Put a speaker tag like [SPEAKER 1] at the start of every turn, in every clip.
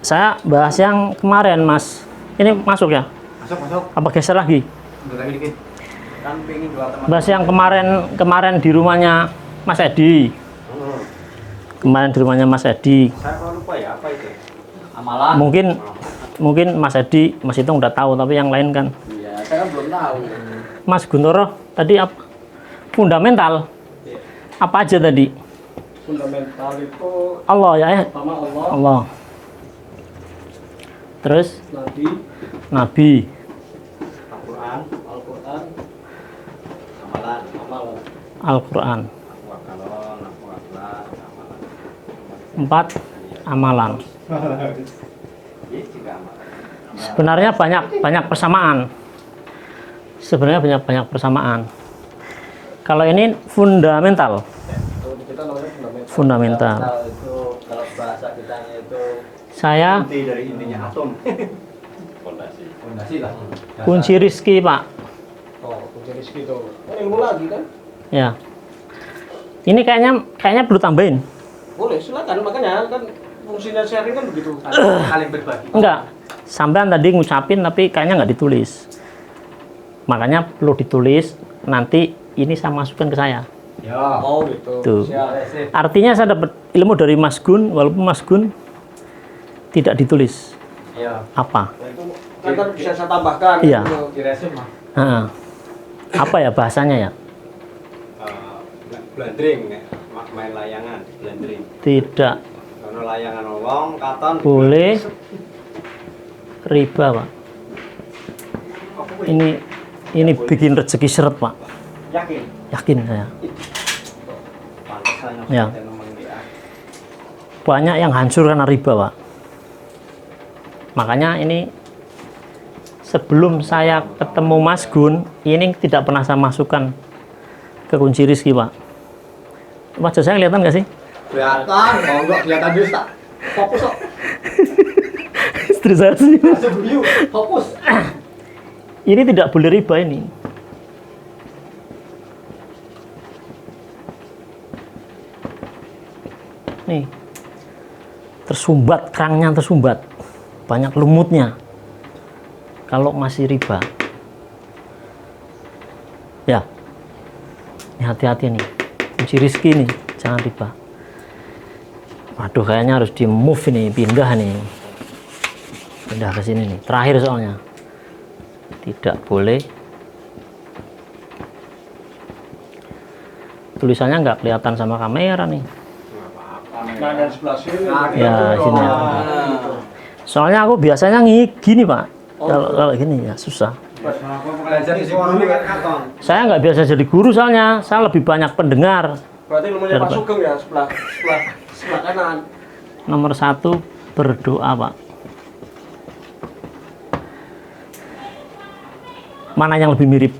[SPEAKER 1] Saya bahas yang kemarin, Mas. Ini masuk ya?
[SPEAKER 2] Masuk.
[SPEAKER 1] Apa geser lagi?
[SPEAKER 2] Mundur lagi dikit. Kan pengen dua teman.
[SPEAKER 1] Bahas yang kemarin di rumahnya Mas Edi. Kemarin di rumahnya Mas Edi.
[SPEAKER 2] Saya kalau lupa ya, apa itu? Amalan.
[SPEAKER 1] Mungkin Mas Edi, Mas Hitung udah tahu, tapi yang lain kan.
[SPEAKER 2] Iya, saya kan belum tahu.
[SPEAKER 1] Mas Guntoro tadi apa? Fundamental. Apa aja tadi?
[SPEAKER 2] Fundamental itu
[SPEAKER 1] Allah ya.
[SPEAKER 2] pertama Allah,
[SPEAKER 1] Allah. Terus Nabi.
[SPEAKER 2] Al-Quran, amalan,
[SPEAKER 1] Al-Quran.
[SPEAKER 2] wakalon, amalan.
[SPEAKER 1] 4. Amalan.
[SPEAKER 2] Iya juga amalan.
[SPEAKER 1] Sebenarnya banyak persamaan. Banyak persamaan. Kalau ini fundamental.
[SPEAKER 2] Kita namanya
[SPEAKER 1] Fundamental.
[SPEAKER 2] Itu kalau bahasa kita itu
[SPEAKER 1] Saya
[SPEAKER 2] inti dari intinya atom. Fondasi lah.
[SPEAKER 1] kunci rizki, Pak.
[SPEAKER 2] Oh, kunci rezeki itu. Ilmu lagi kan?
[SPEAKER 1] Ya. Ini kayaknya perlu tambahin.
[SPEAKER 2] Boleh, silakan. Makanya kan fungsinya sharing kan begitu. Saling berbagi.
[SPEAKER 1] Enggak. Sampean tadi ngucapin tapi kayaknya nggak ditulis. Makanya perlu ditulis. Nanti ini saya masukkan ke saya.
[SPEAKER 2] Ya. Oh gitu.
[SPEAKER 1] Tuh.
[SPEAKER 2] Siap.
[SPEAKER 1] Artinya saya dapat ilmu dari Mas Gun, walaupun Mas Gun tidak ditulis
[SPEAKER 2] Ya.
[SPEAKER 1] apa.
[SPEAKER 2] Itu kan bisa saya tambahkan.
[SPEAKER 1] Iya.
[SPEAKER 2] Di resume mah.
[SPEAKER 1] Heeh. Apa ya bahasanya ya?
[SPEAKER 2] Blendering, main layangan, blendering.
[SPEAKER 1] Tidak
[SPEAKER 2] Ono layangan wong, katon.
[SPEAKER 1] boleh riba, Pak. Ini bikin rezeki seret, Pak.
[SPEAKER 2] Yakin?
[SPEAKER 1] Yakin saya.
[SPEAKER 2] Pantesan
[SPEAKER 1] Ya.
[SPEAKER 2] ngomong dia.
[SPEAKER 1] Banyak yang hancur karena riba, Pak. Makanya ini sebelum saya ketemu Mas Gun, ini tidak pernah saya masukkan ke kunci rizki, Pak. Wajah saya kelihatan nggak sih?
[SPEAKER 2] Kelihatan, mau enggak kelihatan dulu tak? Fokus kok.
[SPEAKER 1] Istri saya sih.
[SPEAKER 2] Masuk dulu, fokus.
[SPEAKER 1] Ini tidak boleh riba ini. Nih, tersumbat, kerangnya tersumbat. Banyak lumutnya. Kalau masih riba. Ya. Ini hati-hati nih. Kunci rizki nih, jangan riba. Waduh, kayaknya harus di move ini, pindah nih. Pindah ke sini nih. Terakhir soalnya. Tidak boleh. Tulisannya nggak kelihatan sama kamera nih.
[SPEAKER 2] Nah, dari sebelah sini.
[SPEAKER 1] Ya, sini. Soalnya aku biasanya gini, Pak. Kalau gini ya susah.
[SPEAKER 2] Belajar di guru kan katon.
[SPEAKER 1] Saya nggak biasa jadi guru soalnya. Saya lebih banyak pendengar.
[SPEAKER 2] Berarti ilmunya Pak Sugeng ya, sebelah kanan.
[SPEAKER 1] Nomor 1, berdoa, Pak. Mana yang lebih mirip?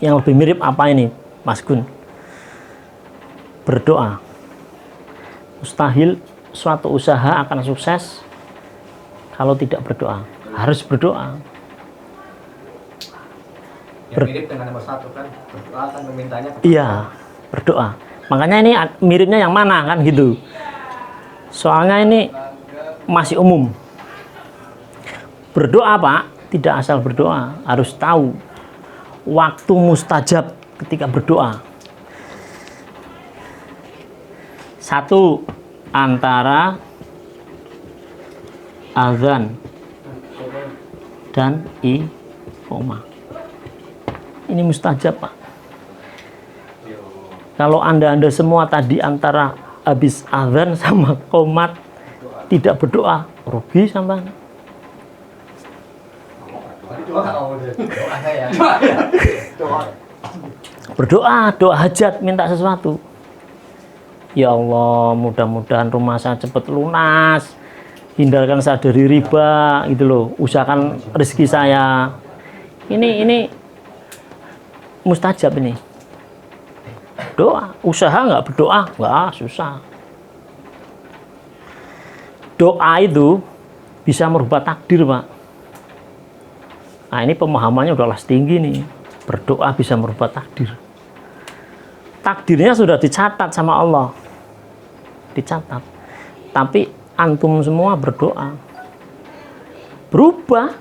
[SPEAKER 1] Yang lebih mirip apa ini, Mas Gun? Berdoa. Mustahil suatu usaha akan sukses kalau tidak berdoa. Harus berdoa.
[SPEAKER 2] Yang mirip dengan nomor 1 kan, berdoa kan memintanya.
[SPEAKER 1] Iya, berdoa. Makanya ini miripnya yang mana kan gitu. Soalnya ini masih umum. Berdoa, Pak, tidak asal berdoa, harus tahu waktu mustajab ketika berdoa. 1, antara azan dan iqamah. Ini mustajab, Pak. Kalau anda semua tadi antara habis azan sama qomat tidak berdoa, rugi sampai. Berdoa, doa hajat, minta sesuatu. Ya Allah, mudah-mudahan rumah saya cepat lunas, hindarkan saya dari riba, gitu loh. Usahakan rezeki saya. Ini mustajab ini. Doa, usaha nggak berdoa, nggak susah. Doa itu bisa merubah takdir, Pak. Nah, ini pemahamannya udah kelas tinggi nih. Berdoa bisa merubah takdir. Takdirnya sudah dicatat sama Allah. Dicatat. Tapi antum semua berdoa. Berubah.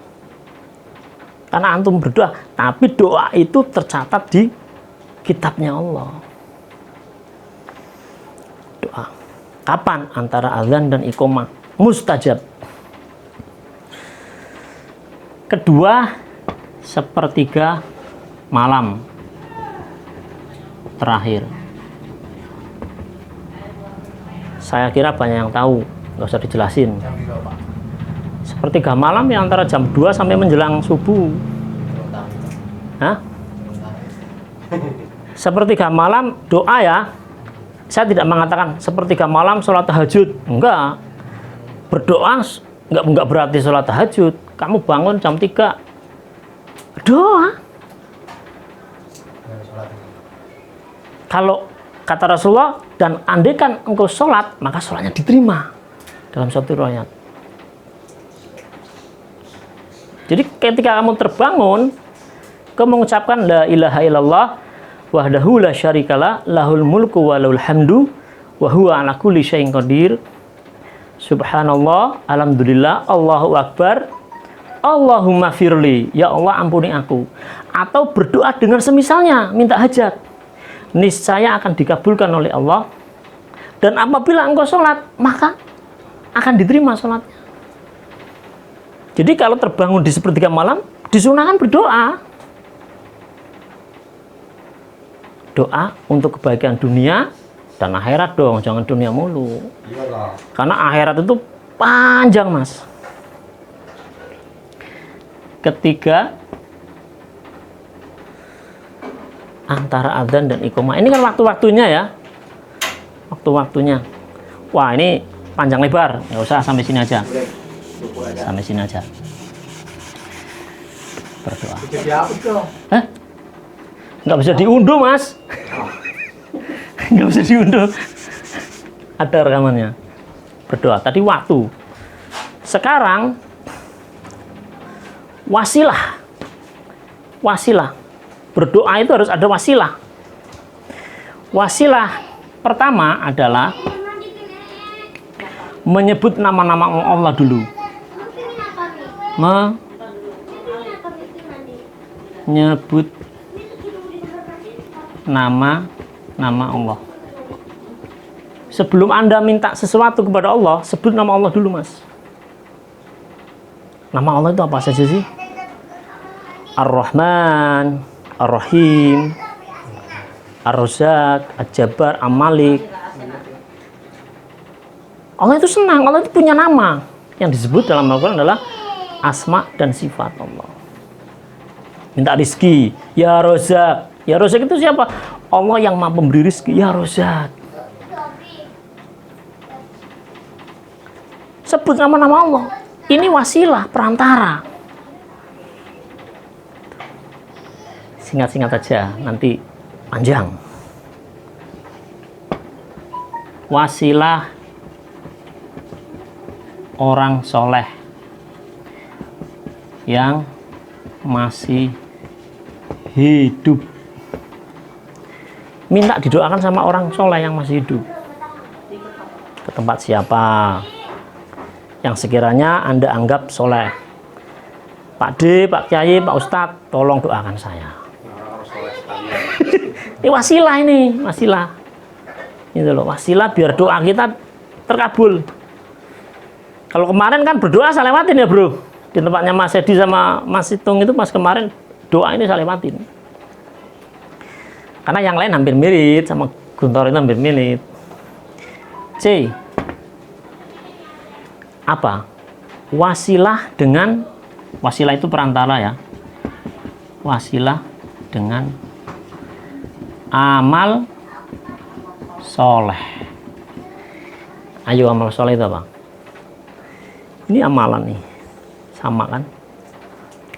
[SPEAKER 1] Karena antum berdoa. Tapi doa itu tercatat di kitabnya Allah. Doa. Kapan? Antara azan dan iqamah. Mustajab. Kedua, sepertiga malam terakhir. Saya kira banyak yang tahu, nggak usah dijelasin. Sepertiga malam yang antara jam 2 sampai menjelang subuh. Hah? Sepertiga malam doa ya. Saya tidak mengatakan sepertiga malam sholat tahajud. Enggak. Berdoa enggak berarti sholat tahajud. Kamu bangun jam 3. Doa. Kalau kata Rasulullah, dan andaikan engkau sholat, maka sholatnya diterima. Dalam suatu riwayat. Jadi ketika kamu terbangun, kamu mengucapkan la ilaha illallah wahdahu la syarikalah lahul mulku wa lahul hamdu wa huwa ala kulli syai'in qadir. Subhanallah, alhamdulillah, Allahu akbar, Allahumma firli, ya Allah ampuni aku. Atau berdoa dengan semisalnya, minta hajat. Niscaya akan dikabulkan oleh Allah. Dan apabila engkau sholat, maka akan diterima sholatnya. Jadi kalau terbangun di sepertiga malam, disunahkan berdoa. Doa untuk kebaikan dunia dan akhirat dong, jangan dunia mulu. Iyalah. Karena akhirat itu panjang, Mas. Ketiga, antara adzan dan iqamah. Ini kan waktu-waktunya ya. Waktu-waktunya. Wah, ini panjang lebar. Nggak usah, sampai sini aja. Sampai sini aja. Berdoa. Hah? Nggak bisa diunduh, Mas. Nggak bisa diunduh. Ada rekamannya. Berdoa. Tadi waktu. Sekarang wasilah. Wasilah. Berdoa itu harus ada wasilah. Wasilah pertama adalah menyebut nama-nama Allah dulu. Menyebut nama Allah. Sebelum Anda minta sesuatu kepada Allah, sebut nama Allah dulu, Mas. Nama Allah itu apa saja sih? Ar-Rahman, Ar-Rahim, Ar-Razzaq, Al-Jabbar, Al-Malik. Allah itu senang, Allah itu punya nama. Yang disebut dalam Al-Quran adalah asma dan sifat Allah. Minta rizki, ya Razzaq. Ya Razzaq itu siapa? Allah yang maha pemberi rizki, ya Razzaq. Sebut nama-nama Allah. Ini wasilah, perantara. Singkat-singkat saja, nanti panjang. Wasilah orang soleh yang masih hidup. Minta didoakan sama orang soleh yang masih hidup. Ke tempat siapa yang sekiranya Anda anggap soleh. Pak D, Pak Kiai, Pak Ustadz, tolong doakan saya. Ini wasilah, ini wasilah. Gitu loh, wasilah biar doa kita terkabul. Kalau kemarin kan berdoa saya lewatin ya, bro. Di tempatnya Mas Edi sama Mas Hitung itu pas kemarin doa ini saya lewatin. Karena yang lain hampir mirip, sama Guntur itu hampir mirip. C. Apa? Wasilah dengan, wasilah itu perantara ya. Wasilah dengan amal soleh. Ayo, amal soleh itu apa? Ini amalan nih. Sama kan?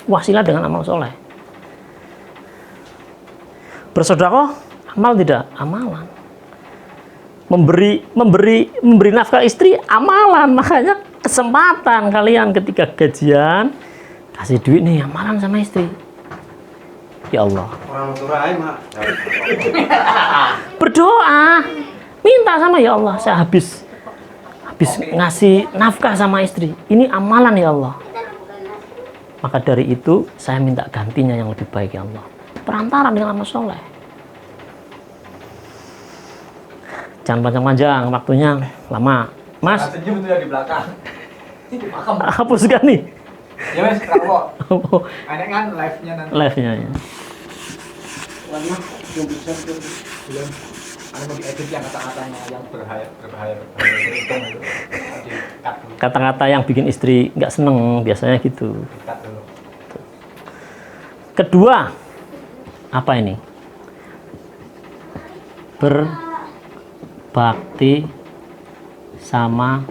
[SPEAKER 1] Wasilah dengan amal soleh. Bersedekah, amal tidak? Amalan. Memberi nafkah istri, amalan. Makanya kesempatan kalian ketika gajian kasih duit nih, amalan sama istri. Ya Allah.
[SPEAKER 2] Orang turai, Mak.
[SPEAKER 1] Berdoa. Minta sama ya Allah, saya habis habis ngasih nafkah sama istri. Ini amalan ya Allah. Maka dari itu saya minta gantinya yang lebih baik ya Allah. Perantara dengan amal soleh. Jangan panjang-panjang, waktunya lama. Mas,
[SPEAKER 3] senyum itu yang di belakang. Ini makam.
[SPEAKER 1] hapuskan nih.
[SPEAKER 3] Ya wes, kalau ada kan live-nya nanti.
[SPEAKER 1] Live-nya ya.
[SPEAKER 2] Warna yang bisa
[SPEAKER 3] Belum. Ada mau diedit yang kata-katanya yang berbahaya itu. Di-cut dulu.
[SPEAKER 1] Kata-kata yang bikin istri nggak seneng biasanya gitu.
[SPEAKER 3] Di-cut dulu.
[SPEAKER 1] Kedua, apa ini? Berbakti sama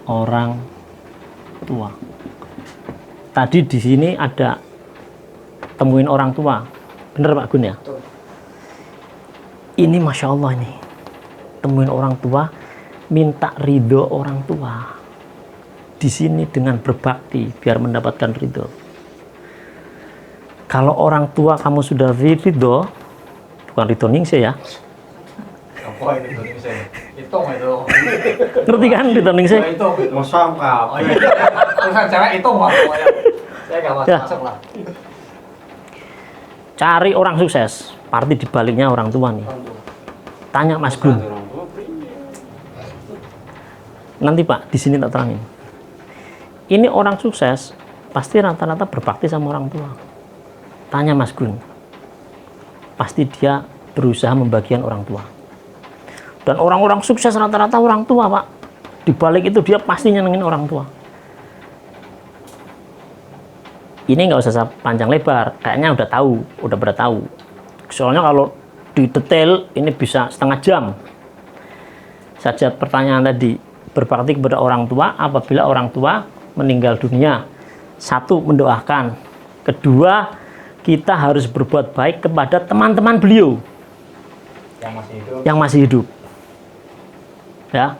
[SPEAKER 1] orang tua. Tadi di sini ada temuin orang tua, bener Pak Gun ya?
[SPEAKER 2] Betul.
[SPEAKER 1] Ini masya Allah ini, temuin orang tua, minta ridho orang tua. Di sini dengan berbakti biar mendapatkan ridho. Kalau orang tua kamu sudah ridho, bukan ridho ningsih ya,
[SPEAKER 3] Apa ini tuh saya? Hitung itu.
[SPEAKER 1] ngerti kan ridho ningsih?
[SPEAKER 3] Hitung itu.
[SPEAKER 2] Mosong
[SPEAKER 3] Oh iya. Urusan cewek hitung Pak. Pokoknya. Saya enggak
[SPEAKER 1] Ya.
[SPEAKER 3] masuk lah.
[SPEAKER 1] Cari orang sukses, pasti dibaliknya orang tua nih. Tanya Mas Gun. Nanti Pak, di sini tak terangin. Ini orang sukses, pasti rata-rata berbakti sama orang tua. Tanya Mas Gun. Pasti dia berusaha membagian orang tua. Dan orang-orang sukses rata-rata orang tua, Pak. Di balik itu dia pasti nyenengin orang tua. Ini nggak usah panjang lebar, kayaknya udah tahu, udah pada tahu. Soalnya kalau di detail ini bisa setengah jam. Saja pertanyaan tadi, berbakti kepada orang tua apabila orang tua meninggal dunia. Satu, mendoakan. Kedua, kita harus berbuat baik kepada teman-teman beliau yang masih hidup. Ya,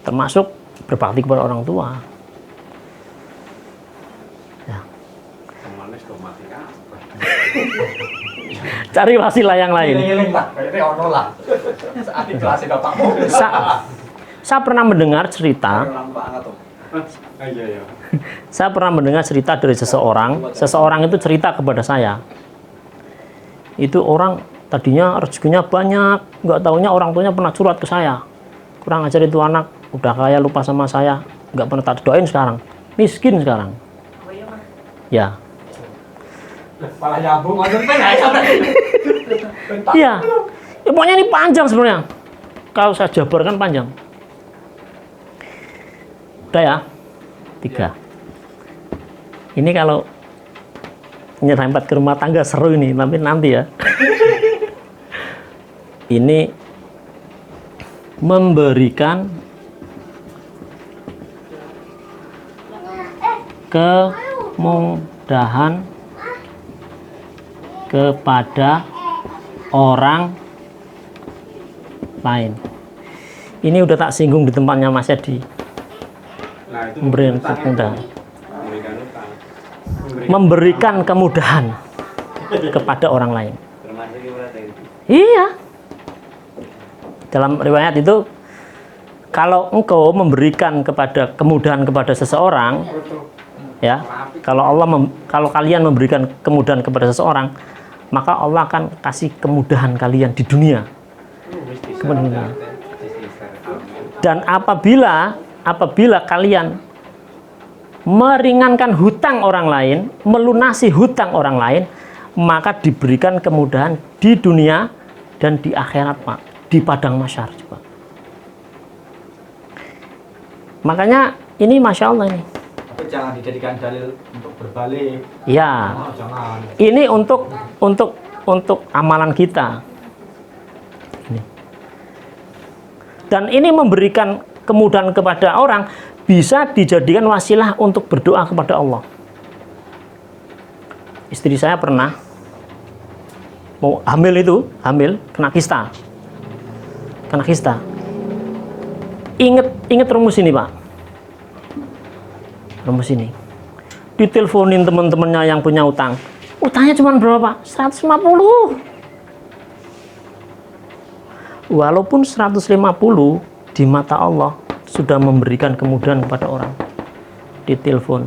[SPEAKER 1] termasuk berbakti kepada orang tua. Ya. Cari wasilah yang lain.
[SPEAKER 3] Ngiling lah, kayaknya ono lah. Saat di kelas bapakmu.
[SPEAKER 1] Saya pernah mendengar cerita.
[SPEAKER 2] Iya.
[SPEAKER 1] Saya pernah mendengar cerita dari seseorang. Seseorang itu cerita kepada saya. Itu orang tadinya rezekinya banyak, nggak taunya orang tuanya pernah curhat ke saya. Kurang ajar itu anak, udah kaya lupa sama saya, nggak pernah tak doain sekarang, miskin sekarang. Ya.
[SPEAKER 3] Malah nyambung, maksudnya nggak sampai.
[SPEAKER 1] Iya. Ya, pokoknya ini panjang sebenarnya. Kalau saya jabarkan panjang. Udah ya. 3. Ini kalau nyerempet ke rumah tangga seru ini, tapi nanti ya. Ini memberikan kemudahan kepada orang lain. Ini udah tak singgung di tempatnya Mas Edi.
[SPEAKER 2] Nah, itu
[SPEAKER 1] Memberikan kemudahan.
[SPEAKER 2] Memberikan utang.
[SPEAKER 1] Memberikan kemudahan kepada orang lain.
[SPEAKER 2] Termasuk ibaratnya itu.
[SPEAKER 1] Iya. Dalam riwayat itu, kalau engkau memberikan kemudahan kepada seseorang, ya, kalau kalian memberikan kemudahan kepada seseorang, maka Allah akan kasih kemudahan kalian di dunia. Kemudahan. Dan apabila kalian meringankan hutang orang lain, melunasi hutang orang lain, maka diberikan kemudahan di dunia dan di akhirat, Pak, di padang mahsyar juga. Makanya ini masya Allah ini.
[SPEAKER 3] Tapi jangan dijadikan dalil untuk berbalik.
[SPEAKER 1] Ya,
[SPEAKER 3] Oh, jangan.
[SPEAKER 1] ini untuk amalan kita. Ini. Dan ini memberikan kemudahan kepada orang bisa dijadikan wasilah untuk berdoa kepada Allah. Istri saya pernah mau hamil kena kista. Ingat rumus ini, Pak. Rumus ini. Diteleponin teman-temannya yang punya utang. Utangnya cuma berapa, Pak? 150. Walaupun 150 di mata Allah sudah memberikan kemudahan kepada orang. Di telepon,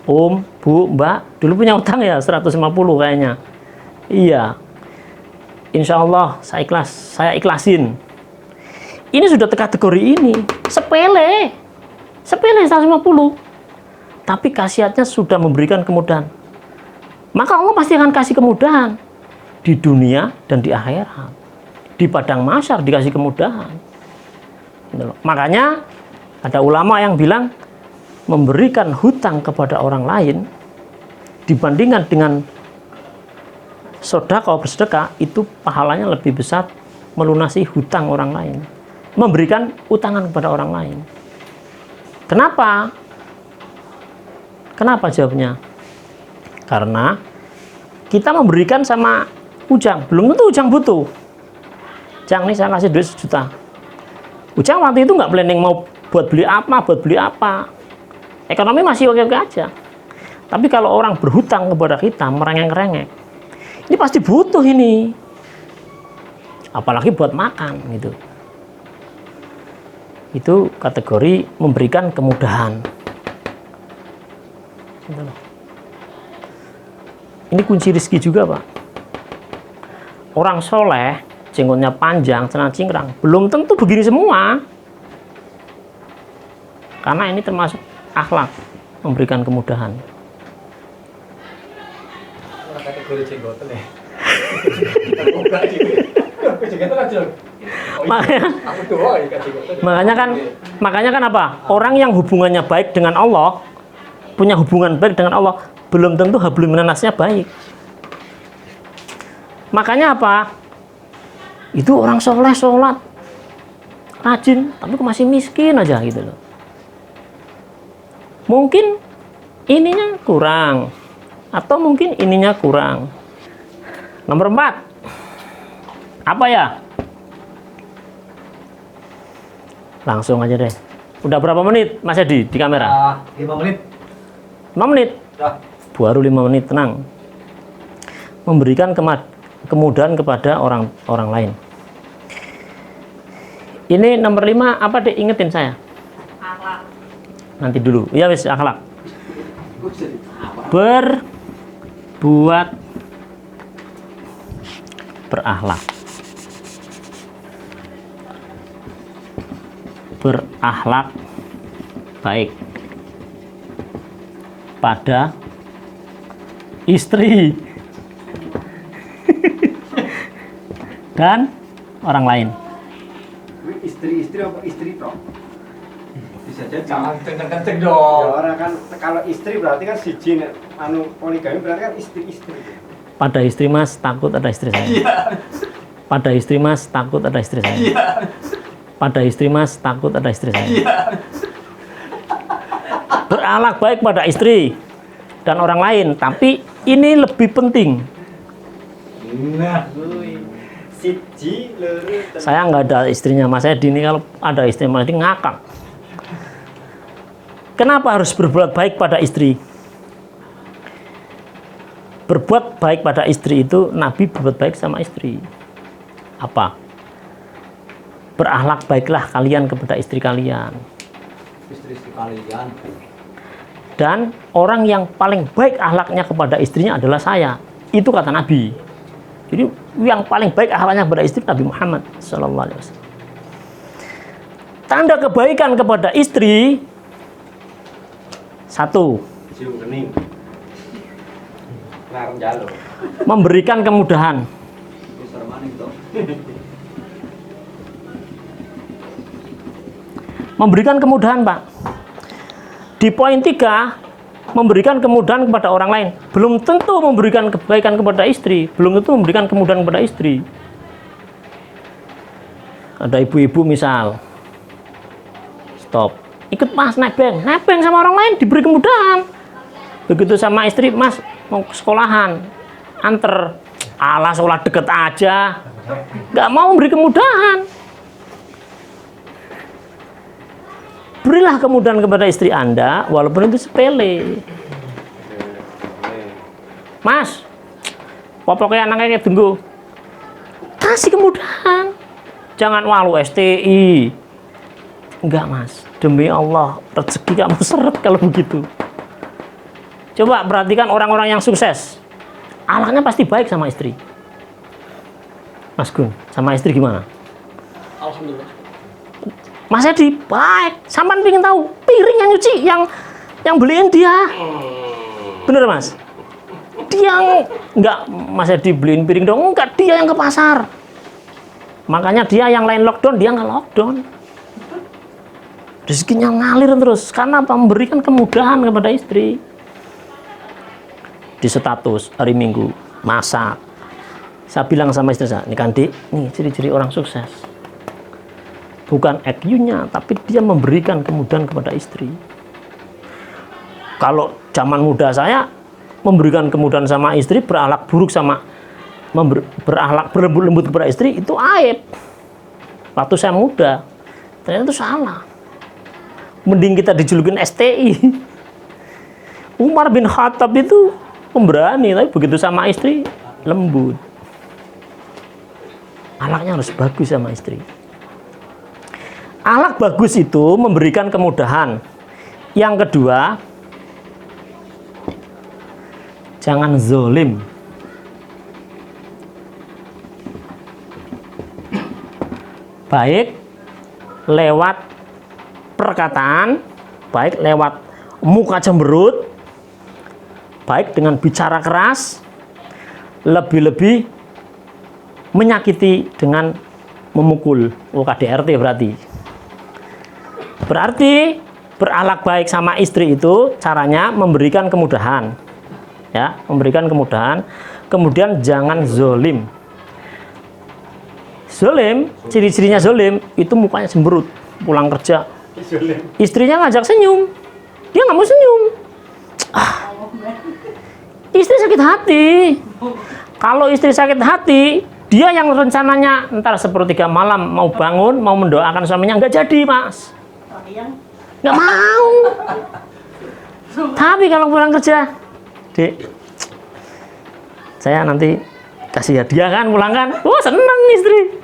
[SPEAKER 1] Om, Bu, Mbak, dulu punya utang ya 150 kayaknya. Iya, insya Allah saya ikhlasin. Ini sudah kategori ini, sepele 150. Tapi khasiatnya sudah memberikan kemudahan. Maka Allah pasti akan kasih kemudahan di dunia dan di akhirat. Di padang mahsyar dikasih kemudahan. Makanya ada ulama yang bilang memberikan hutang kepada orang lain dibandingkan dengan sedekah bersedekah itu pahalanya lebih besar melunasi hutang orang lain. Memberikan utangan kepada orang lain. Kenapa? Kenapa jawabnya? Karena kita memberikan sama Ujang, belum tentu Ujang butuh. Ujang nih saya kasih duit 1 juta. Ujang waktu itu nggak planning mau buat beli apa. Ekonomi masih oke-oke aja. Tapi kalau orang berhutang kepada kita, merengek-rengek, ini pasti butuh ini. Apalagi buat makan gitu. Itu kategori memberikan kemudahan. Ini kunci rezeki juga, Pak. Orang soleh, jenggotnya panjang, celana cingkrang, belum tentu begini semua. Karena ini termasuk akhlak, memberikan kemudahan.
[SPEAKER 3] Orang kategori jenggotan ya.
[SPEAKER 1] Makanya kan apa? Orang yang hubungannya baik dengan Allah, punya hubungan baik dengan Allah, belum tentu hablum minannasnya baik. Makanya apa? Itu orang soleh, sholat, rajin, tapi kok masih miskin aja gitu loh. Mungkin ininya kurang, atau mungkin ininya kurang. Nomor 4, apa ya? Langsung aja deh. Udah berapa menit Mas Edi di kamera?
[SPEAKER 3] 5 menit.
[SPEAKER 1] 5 menit?
[SPEAKER 3] Dah.
[SPEAKER 1] Baru 5 menit, tenang. Memberikan kemudahan kepada orang lain. Ini nomor 5 apa deh, ingetin saya? Akhlak. Nanti dulu. Ya wis, akhlak. Berbuat berakhlak. Berakhlak baik pada istri dan orang lain.
[SPEAKER 2] Istri apa istri toh? Bisa jadi.
[SPEAKER 3] Jangan kenceng-kenceng
[SPEAKER 2] Ya,
[SPEAKER 3] dong.
[SPEAKER 2] orang kan kalau istri berarti kan siji poligami berarti kan istri.
[SPEAKER 1] Pada istri Mas takut ada istri saya.
[SPEAKER 3] Iya.
[SPEAKER 1] Pada istri Mas takut ada istri saya.
[SPEAKER 3] Iya.
[SPEAKER 1] Pada istri Mas takut ada istri saya.
[SPEAKER 3] Iya.
[SPEAKER 1] Berakhlak baik pada istri dan orang lain, tapi ini lebih penting.
[SPEAKER 3] Nah,
[SPEAKER 2] Siji lere.
[SPEAKER 1] Saya nggak ada istrinya Mas Edi, ini kalau ada istri Mas Edi ngakak. Kenapa harus berbuat baik pada istri? Berbuat baik pada istri itu Nabi berbuat baik sama istri. Apa? Berakhlak baiklah kalian kepada istri kalian.
[SPEAKER 3] istri-istri kalian.
[SPEAKER 1] Dan orang yang paling baik akhlaknya kepada istrinya adalah saya. Itu kata Nabi. Jadi yang paling baik akhlaknya kepada istri Nabi Muhammad SAW. Tanda kebaikan kepada istri, 1,
[SPEAKER 2] Cium kening. Larang jalo.
[SPEAKER 1] memberikan kemudahan.
[SPEAKER 2] Besar maning toh.
[SPEAKER 1] Memberikan kemudahan, Pak. Di poin 3, memberikan kemudahan kepada orang lain. Belum tentu memberikan kebaikan kepada istri. Belum tentu memberikan kemudahan kepada istri. Ada ibu-ibu misal, stop, ikut Mas nebeng sama orang lain, diberi kemudahan. Begitu sama istri, Mas mau ke sekolahan, anter, alah sekolah deket aja, nggak mau memberi kemudahan. Berilah kemudahan kepada istri Anda, walaupun itu sepele. Mas, popoknya anaknya kayak tunggu, kasih kemudahan. Jangan walu STI, Enggak mas, demi Allah rezeki kamu seret kalau begitu. Coba perhatikan orang-orang yang sukses, anaknya pasti baik sama istri. Mas Gun, sama istri gimana?
[SPEAKER 2] Alhamdulillah.
[SPEAKER 1] Mas Edi baik, sampean pengen tahu piring yang nyuci yang beliin dia. Bener mas? Dia enggak, Mas Edi beliin piring dong, enggak, dia yang ke pasar. Makanya dia yang lain lockdown, dia nggak lockdown. Rezekinya ngalir terus karena apa? Memberikan kemudahan kepada istri. Di status hari Minggu masak, saya bilang sama istri saya, nih kan Dik, nih ciri-ciri orang sukses, bukan EQ-nya tapi dia memberikan kemudahan kepada istri. Kalau zaman muda saya memberikan kemudahan sama istri, berakhlak buruk sama berakhlak berlembut lembut kepada istri, itu aib. Waktu saya muda ternyata itu salah. Mending kita dijulukin STI. Umar bin Khattab itu pemberani, tapi begitu sama istri lembut. Akhlaknya harus bagus sama istri. Akhlak bagus itu memberikan kemudahan. Yang kedua, jangan zolim. Baik lewat perkataan, baik lewat muka cemberut, baik dengan bicara keras, lebih-lebih menyakiti dengan memukul. KDRT berarti. Berarti berakhlak baik sama istri itu caranya memberikan kemudahan. Ya, memberikan kemudahan. Kemudian jangan zolim. Zolim, ciri-cirinya zolim itu mukanya cemberut, pulang kerja istrinya ngajak senyum, dia nggak mau senyum. Istri sakit hati. Kalau istri sakit hati, dia yang rencananya ntar 1/3 malam mau bangun, mau mendoakan suaminya, nggak jadi mas, nggak mau. Tapi kalau pulang kerja, Dek, saya nanti kasih hadiah kan, pulang kan, wah seneng istri.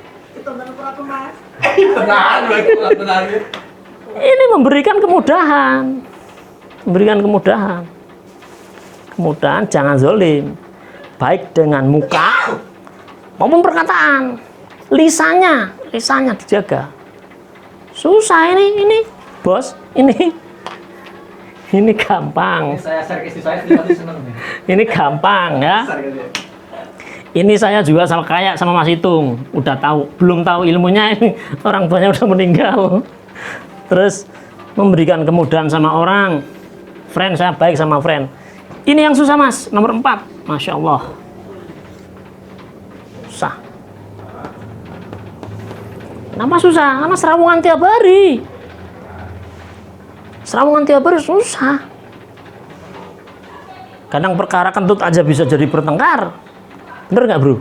[SPEAKER 1] Ini memberikan kemudahan, memberikan kemudahan. Kemudahan jangan zolim, baik dengan muka maupun perkataan. Lisannya dijaga. Susah ini bos, ini gampang.
[SPEAKER 3] Saya share ke istri saya, pasti seneng nih.
[SPEAKER 1] Ini gampang ya. Ini saya juga sama kayak sama Mas Hitung, udah tahu, belum tahu ilmunya ini, orang tuanya udah meninggal. Terus memberikan kemudahan sama orang, friend saya baik sama friend. Ini yang susah mas, nomor 4, Masya Allah. Susah. Kenapa susah? Karena serawungan tiap hari. Serawungan tiap hari susah. Kadang perkara kentut aja bisa jadi bertengkar. Bener nggak bro?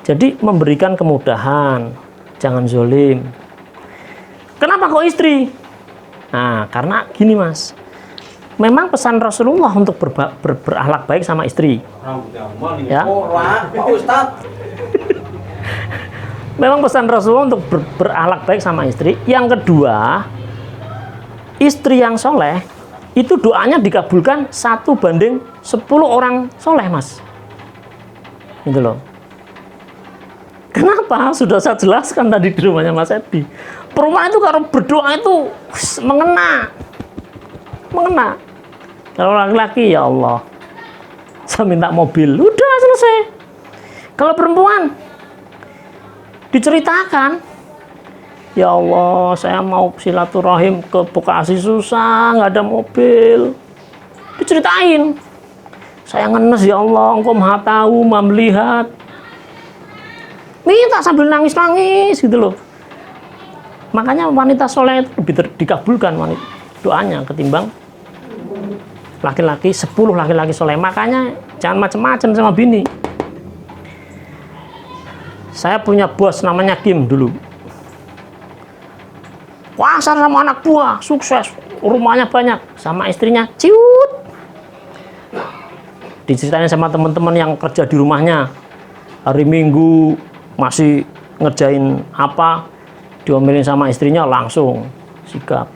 [SPEAKER 1] Jadi memberikan kemudahan, jangan zolim. Kenapa kok istri? Nah, karena gini mas, memang pesan Rasulullah untuk berakhlak baik sama istri. Ya.
[SPEAKER 2] Pak Ustadz.
[SPEAKER 1] Memang pesan Rasulullah untuk berakhlak baik sama istri. Yang kedua, istri yang soleh itu doanya dikabulkan 1/10 orang soleh mas. Gitu loh. Kenapa? Sudah saya jelaskan tadi di rumahnya Mas Edi. Perumahan itu kalau berdoa itu mengena. Kalau laki-laki ya Allah, saya minta mobil, udah selesai. Kalau perempuan diceritakan, ya Allah saya mau silaturahim ke Bekasi susah, nggak ada mobil. Diceritain, saya ngenes ya Allah, Engkau maha tahu, maha melihat. Minta sambil nangis-nangis gitu loh. Makanya wanita soleh itu lebih dikabulkan doanya ketimbang laki-laki 10 laki-laki soleh. Makanya jangan macam-macam sama bini. Saya punya bos namanya Kim dulu. Pasar sama anak buah, sukses, rumahnya banyak, sama istrinya ciut. Diceritain sama teman-teman yang kerja di rumahnya, hari Minggu masih ngerjain apa, diomelin sama istrinya langsung sikap.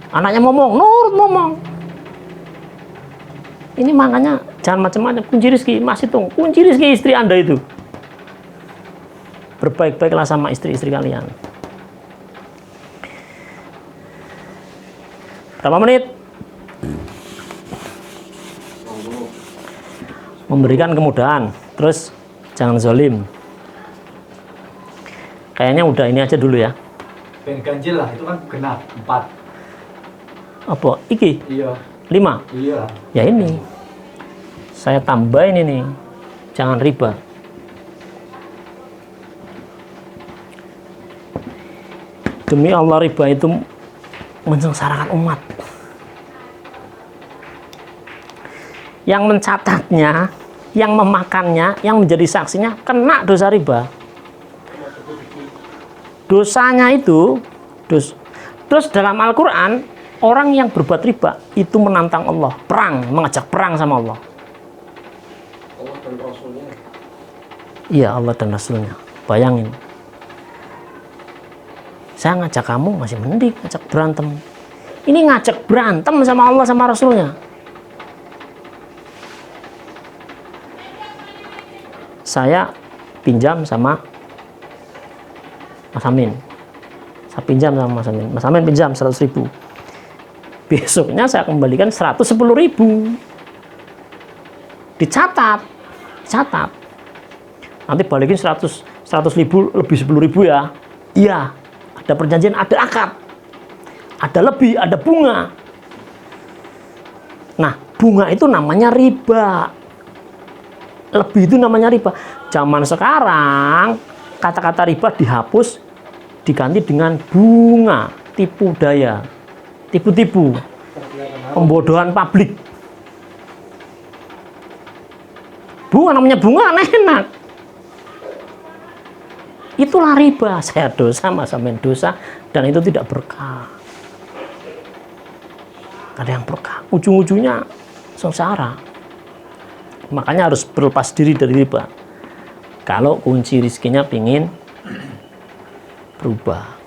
[SPEAKER 1] Anaknya ngomong, nurut ngomong. Ini makanya jangan macam-macam. Kunci rezeki, Mas Hitung, kunci rezeki istri Anda itu. Berbaik-baiklah sama istri-istri kalian. Berapa menit? Memberikan kemudahan, terus jangan zalim. Kayaknya udah ini aja dulu ya.
[SPEAKER 3] Ben ganjil lah, itu kan genap 4.
[SPEAKER 1] Apa? Iki?
[SPEAKER 3] Iya.
[SPEAKER 1] 5?
[SPEAKER 3] Iya.
[SPEAKER 1] Ya ini. Saya tambahin ini. Jangan riba. Demi Allah, riba itu mensengsarakan umat. Yang mencatatnya, yang memakannya, yang menjadi saksinya kena dosa riba. Dosanya itu terus dalam Al-Quran, orang yang berbuat riba itu menantang Allah, perang, mengajak perang sama Allah.
[SPEAKER 2] Allah dan Rasulnya.
[SPEAKER 1] Iya, Allah dan Rasulnya. Bayangin, saya ngajak kamu masih mending ngajak berantem. Ini ngajak berantem sama Allah sama Rasulnya. Saya pinjam sama Mas Amin. Saya pinjam sama Mas Amin. Mas Amin pinjam 100.000. Besoknya saya kembalikan 110.000. Dicatat. Catat. Nanti balikin 100.000 lebih 10.000 ya. Iya. Ada perjanjian, ada akad. Ada lebih, ada bunga. Nah, bunga itu namanya riba. Lebih itu namanya riba. Zaman sekarang kata-kata riba dihapus, diganti dengan bunga, tipu daya, tipu-tipu, pembodohan publik. Bunga namanya bunga, enak. Itulah riba. Saya dosa, Mas Amin dosa, dan itu tidak berkah. Ada yang berkah, ujung-ujungnya sengsara. Makanya harus berlepas diri dari riba. Kalau kunci rezekinya pingin berubah.